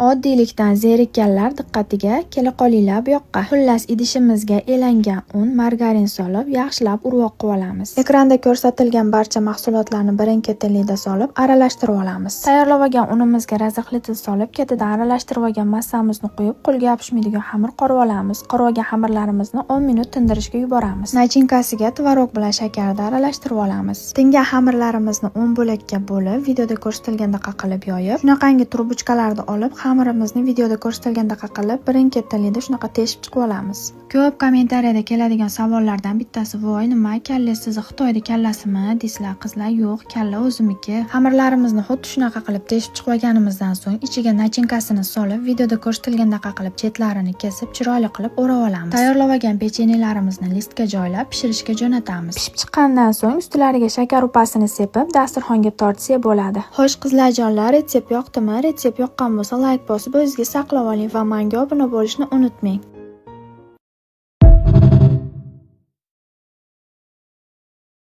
Oddiylikdan zerikkanlar diqqatiga kela qolinglar bu yoqqa. Xullas, idishimizga elangan un, margarin solib, yaxshilab urvoq qilib olamiz. Ekranda ko'rsatilgan barcha mahsulotlarni birin-ketinlikda solib, aralashtirib olamiz. Tayyorlab olgan unimizga raziqli tuz solib, ketidan aralashtirib olgan massamizni quyib, qo'lga yopishmaydigan xamir qorib olamiz. Qorib olgan xamirlarimizni 10 minut tindirishga yuboramiz. Nachinkasiga tvorog bilan shakarni aralashtirib olamiz. Tingan xamirlarimizni 10 bo'lakka bo'lib, videoda ko'rsatilgandaqa qilib yoyib, shunaqangi turbuchkalarni olib, xamirimizni videoda ko'rsatilgandaqa qilib, birin-ketinlikda shunaqa teshib chiqib olamiz. Ko'p kommentariyada keladigan savollardan bittasi: "Voy, nima kalla siz Xitoyda kallasimi?" deysizlar qizlar. Yo'q, kalla o'zimniki. Xamirlarimizni xuddi shunaqa qilib teshib chiqib olganimizdan so'ng ichiga nachinkasini solib, videoda ko'rsatilgandaqa qilib chetlarini kesib, chiroyli qilib o'rab olamiz. Tayyorlab olgan pechenyelarimizni listga joylab, pishirishga jo'natamiz. Pishib chiqqandan so'ng ustilariga shakar upasini sepib, dasturxonga tortsa bo'ladi. Xo'sh qizlarjonlar, retsept yoqdimi? Retsept yoqqan bo'lsa, like bosib o'zingizga saqlab oling va menga obuna bo'lishni unutmang.